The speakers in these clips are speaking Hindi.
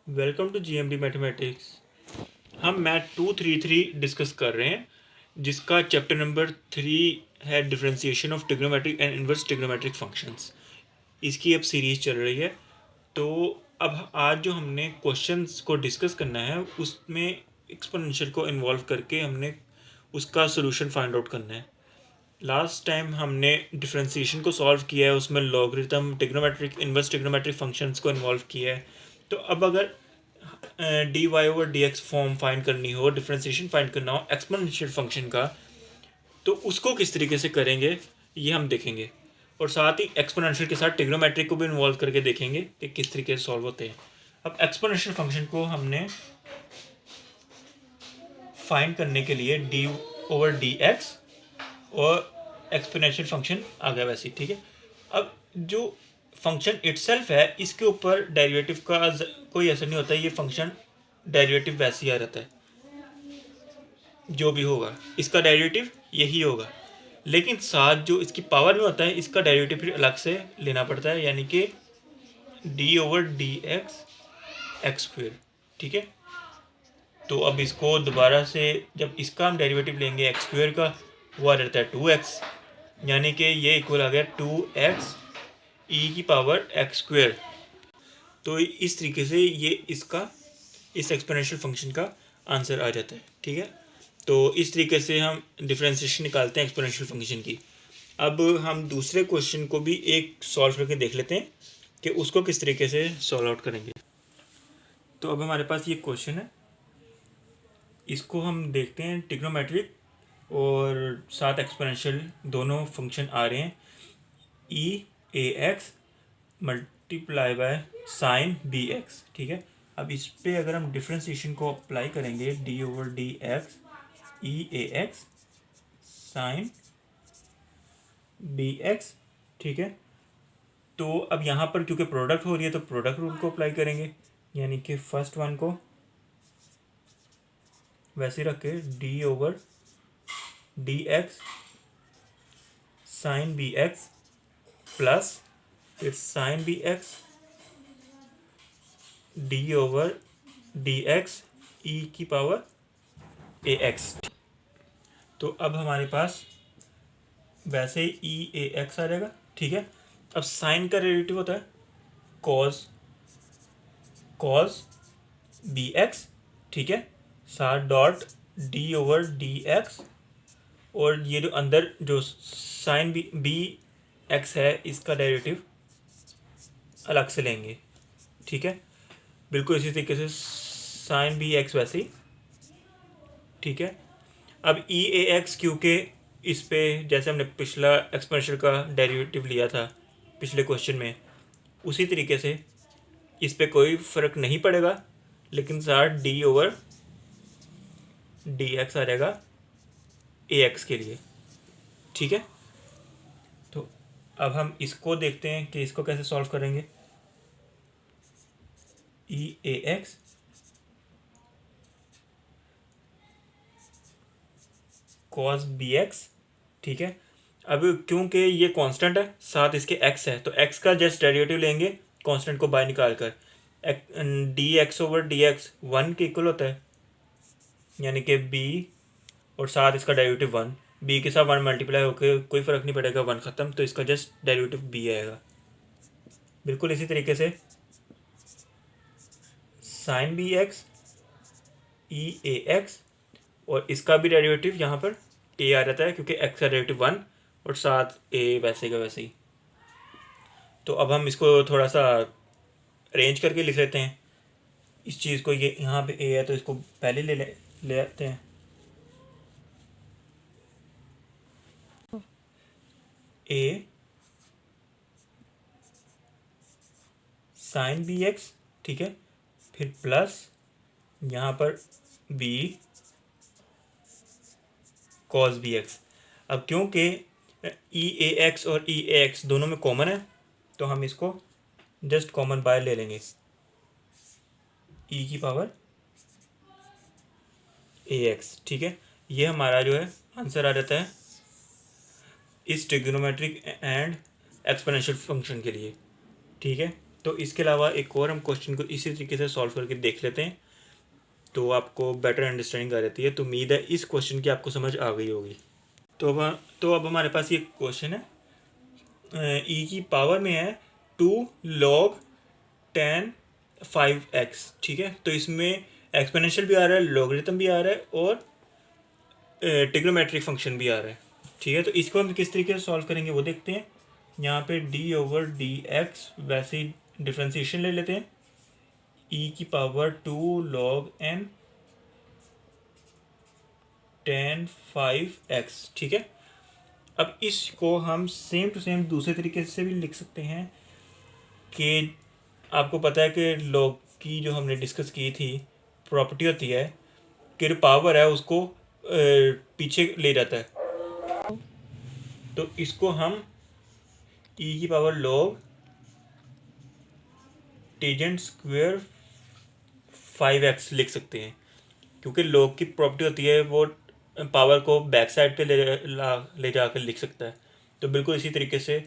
Welcome to GMD mathematics. हम मैथ 233 डिस्कस कर रहे हैं, जिसका चैप्टर नंबर 3 है differentiation of trigonometric and inverse trigonometric functions. इसकी अब सीरीज चल रही है। तो अब आज जो हमने क्वेश्चंस को डिस्कस करना है, उसमें एक्सपोनेंशियल को इन्वॉल्व करके हमने उसका सोल्यूशन फाइंड आउट करना है। लास्ट टाइम हमने डिफरेंशिएशन को सॉल्व किया है, उसमें logarithm, trigonometric, inverse trigonometric functions को इन्वॉल्व किया है। तो अब अगर D Y over D X form find करनी हो, डिफरेंशिएशन फाइंड करना हो एक्सपोनेंशियल फंक्शन का, तो उसको किस तरीके से करेंगे ये हम देखेंगे। और साथ ही एक्सपोनेंशियल के साथ ट्रिग्नोमेट्रिक को भी इन्वॉल्व करके देखेंगे कि किस तरीके से सॉल्व होते हैं। अब एक्सपोनेंशियल फंक्शन को हमने फाइंड करने के लिए डी ओवर डी एक्स और एक्सपोनेंशियल फंक्शन आ गया वैसे ही, ठीक है। अब जो फंक्शन इटसेल्फ है, इसके ऊपर डेरिवेटिव का कोई असर नहीं होता है। ये फंक्शन डेरिवेटिव वैसे ही आ रहता है, जो भी होगा इसका डेरिवेटिव यही होगा। लेकिन साथ जो इसकी पावर में होता है, इसका डेरिवेटिव फिर अलग से लेना पड़ता है, यानी कि D over D x x square, ठीक है। तो अब इसको दोबारा से जब इसका हम डेरिवेटिव लेंगे एक्स स्क्वेयर का, वो आ रहता है 2x, यानी कि ये इक्वल आ गया 2x ई की पावर एक्स स्क्वेयर। तो इस तरीके से ये इसका इस एक्सपोनेंशियल फंक्शन का आंसर आ जाता है, ठीक है। तो इस तरीके से हम डिफरेंशिएशन निकालते हैं एक्सपोनेंशियल फंक्शन की। अब हम दूसरे क्वेश्चन को भी एक सॉल्व करके देख लेते हैं कि उसको किस तरीके से सॉल्व आउट करेंगे। तो अब हमारे पास ये क्वेश्चन है, इसको हम देखते हैं। ट्रिग्नोमेट्रिक और साथ एक्सपोनेंशियल दोनों फंक्शन आ रहे हैं। E a x multiply by sine b x, ठीक है। अब इस पे अगर हम डिफ्रेंसिएशन को अप्लाई करेंगे, D over D x E a x sine b x, ठीक है। तो अब यहाँ पर क्योंकि प्रोडक्ट हो रही है, तो प्रोडक्ट रूल को अप्लाई करेंगे, यानी कि फर्स्ट वन को वैसे रख के d over D x sine b x plus फिर sine b x d over D x e की पावर ए एक्स। तो अब हमारे पास वैसे ही ई ए एक्स आ जाएगा, ठीक है। अब साइन का डेरिवेटिव होता है कॉस कॉस बी एक्स, ठीक है, साथ dot D over D x, और ये जो अंदर जो साइन बी एक्स है, इसका डेरिवेटिव अलग से लेंगे, ठीक है। बिल्कुल इसी तरीके से साइन बी एक्स वैसे ही, ठीक है। अब ई ए एक्स क्योंकि इस पे जैसे हमने पिछला एक्सपोनेंशियल का डेरिवेटिव लिया था पिछले क्वेश्चन में, उसी तरीके से इस पे कोई फ़र्क नहीं पड़ेगा, लेकिन साथ डी ओवर डी एक्स आ जाएगा ए एक्स के लिए, ठीक है। तो अब हम इसको देखते हैं कि इसको कैसे सॉल्व करेंगे। ई a x cos B x, ठीक है। अब क्योंकि ये कांस्टेंट है, साथ इसके एक्स है, तो एक्स का जस्ट डेरिवेटिव लेंगे कांस्टेंट को बाहर निकाल कर। D x over D x one के इक्वल होता है, यानी कि बी और साथ इसका डेरिवेटिव वन, बी के साथ वन मल्टीप्लाई होकर कोई फ़र्क नहीं पड़ेगा, वन ख़त्म, तो इसका जस्ट डेरिवेटिव बी आएगा। बिल्कुल इसी तरीके से sign b x E a x, और इसका भी डेरिवेटिव यहाँ पर ए आ जाता है, क्योंकि एक्स का डेरिवेटिव वन और साथ ए वैसे का वैसे ही। तो अब हम इसको थोड़ा सा अरेंज करके लिख लेते हैं इस चीज़ को। ये यहाँ पे ए है, तो इसको पहले ले आते हैं। ए साइन बी एक्स, ठीक है, फिर प्लस यहाँ पर बी कॉस बी एक्स। अब क्योंकि ई ए एक्स और ई ए एक्स दोनों में कॉमन है, तो हम इसको जस्ट कॉमन बाहर ले लेंगे, ई की पावर ए एक्स, ठीक है। ये हमारा जो है आंसर आ जाता है इस ट्रिग्नोमेट्रिक एंड एक्सपोनेंशियल फंक्शन के लिए, ठीक है। तो इसके अलावा एक और हम क्वेश्चन को इसी तरीके से सॉल्व करके देख लेते हैं, तो आपको बेटर अंडरस्टैंडिंग आ जाती है। तो उम्मीद है इस क्वेश्चन की आपको समझ आ गई होगी। तो अब हमारे पास ये क्वेश्चन है, ई की पावर में है 2 log 10 5x, ठीक है। तो इसमें एक्सपोनेंशियल भी आ रहा है, लॉगरिथम भी आ रहा है और ट्रिग्नोमेट्रिक फंक्शन भी आ रहा है, ठीक है। तो इसको हम किस तरीके से सॉल्व करेंगे वो देखते हैं। यहाँ पे d/dx वैसे ही डिफ्रेंसिएशन ले लेते हैं, e की पावर 2 log n 10 5x, ठीक है। अब इसको हम सेम टू सेम दूसरे तरीके से भी लिख सकते हैं कि आपको पता है कि log की जो हमने डिस्कस की थी प्रॉपर्टी होती है कि जो पावर है उसको पीछे ले जाता है। तो इसको हम e की power log tangent square 5x लिख सकते हैं, क्योंकि log की प्रॉपर्टी होती है वो पावर को बैक साइड पे ले जाकर लिख सकता है। तो बिल्कुल इसी तरीके से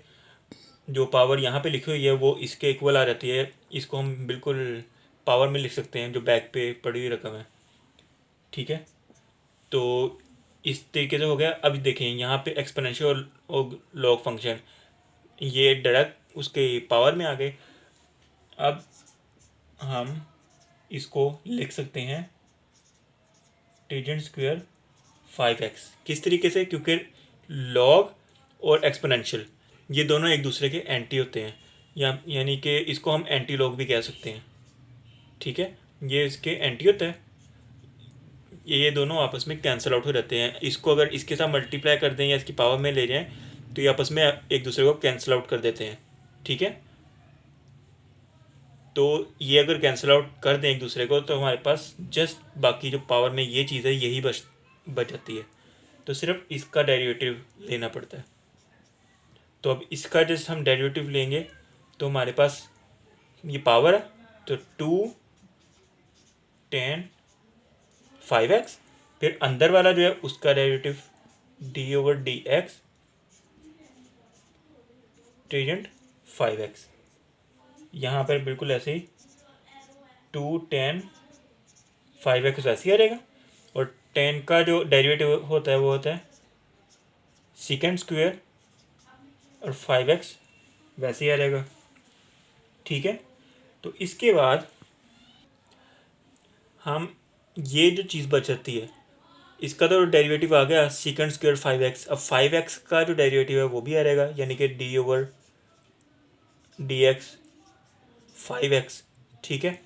जो पावर यहाँ पे लिखी हुई है वो इसके इक्वल आ जाती है, इसको हम बिल्कुल पावर में लिख सकते हैं जो बैक पे पड़ी हुई रकम है, ठीक है। तो इस तरीके से हो गया। अभी देखें यहाँ पे एक्सपोनेंशियल और लॉग फंक्शन ये डायरेक्ट उसके पावर में आ गए। अब हम इसको लिख सकते हैं टेजेंट स्क्वेयर 5x, किस तरीके से, क्योंकि लॉग और एक्सपोनेंशियल ये दोनों एक दूसरे के एंटी होते हैं, यानी कि इसको हम एंटी लॉग भी कह सकते हैं, ठीक है। ये इसके एंटी होता है, ये दोनों आपस में कैंसिल आउट हो जाते हैं। इसको अगर इसके साथ मल्टीप्लाई कर दें या इसकी पावर में ले जाएं तो ये आपस में एक दूसरे को कैंसिल आउट कर देते हैं, ठीक है। तो ये अगर कैंसिल आउट कर दें एक दूसरे को तो हमारे पास जस्ट बाकी जो पावर में ये चीज़ है यही बच जाती है। तो सिर्फ इसका डेरिवेटिव लेना पड़ता है। तो अब इसका जस्ट हम डेरिवेटिव लेंगे तो हमारे पास ये पावर है, तो 2 10 5x, फिर अंदर वाला जो है उसका डेरिवेटिव d/dx टेजेंट 5x। यहाँ पर बिल्कुल ऐसे ही 2 10 5x वैसे ही आ जाएगा, और 10 का जो डेरिवेटिव होता है वो होता है सेकेंड स्क्वेयर, और 5x वैसे ही आ जाएगा, ठीक है। तो इसके बाद हम ये जो चीज़ बचती है इसका तो डेरिवेटिव आ गया सेकेंड स्क्वेयर 5x। अब 5x का जो डेरिवेटिव है वो भी आ जाएगा, यानी कि d/dx 5x, ठीक है।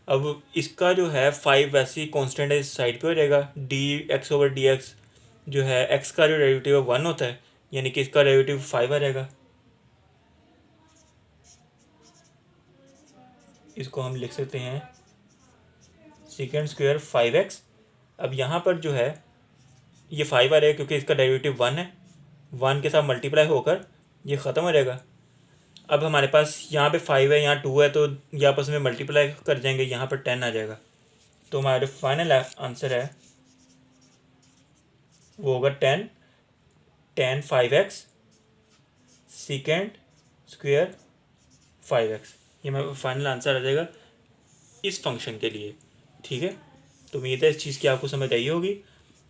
अब इसका जो है 5 वैसे ही कॉन्स्टेंट है, इस साइड पे हो जाएगा। dx/dx जो है x का जो डेरिवेटिव है 1 होता है, यानी कि इसका डेरिवेटिव 5 आ जाएगा। इसको हम लिख सकते हैं सेकेंड स्क्वेयर 5x। अब यहाँ पर जो है ये 5 आ जाएगा क्योंकि इसका डेरिवेटिव 1 है, 1 के साथ मल्टीप्लाई होकर ये ख़त्म हो जाएगा। अब हमारे पास यहाँ पे 5 है, यहाँ 2 है, तो ये आपस में मल्टीप्लाई कर जाएंगे, यहाँ पर 10 आ जाएगा। तो हमारा जो फाइनल आंसर है वो होगा 10 5x सेकेंड स्क्वेयर 5x। ये हमारा फाइनल आंसर आ जाएगा इस फंक्शन के लिए, ठीक है। तो उम्मीद है इस चीज़ की आपको समझ आई होगी।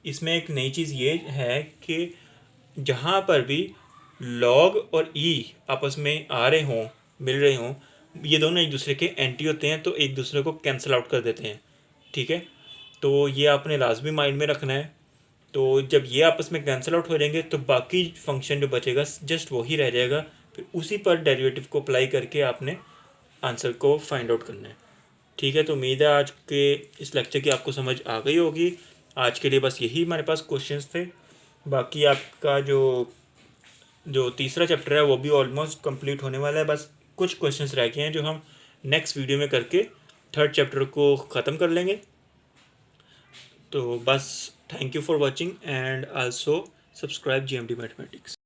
इसमें एक नई चीज़ ये है कि जहाँ पर भी लॉग और ई आपस में आ रहे हों, मिल रहे हों, ये दोनों एक दूसरे के एंटी होते हैं, तो एक दूसरे को कैंसिल आउट कर देते हैं, ठीक है। तो ये आपने लाजमी माइंड में रखना है। तो जब ये आपस में कैंसिल आउट हो जाएंगे तो बाकी फंक्शन जो बचेगा जस्ट वही रह जाएगा, फिर उसी पर डेरिवेटिव को अप्लाई करके आपने आंसर को फाइंड आउट करना है, ठीक है। तो उम्मीद है आज के इस लेक्चर की आपको समझ आ गई होगी। आज के लिए बस यही हमारे पास क्वेश्चंस थे। बाकी आपका जो तीसरा चैप्टर है वो भी ऑलमोस्ट कंप्लीट होने वाला है, बस कुछ क्वेश्चंस रह गए हैं जो हम नेक्स्ट वीडियो में करके थर्ड चैप्टर को ख़त्म कर लेंगे। तो बस thank you for watching and also subscribe GMD mathematics.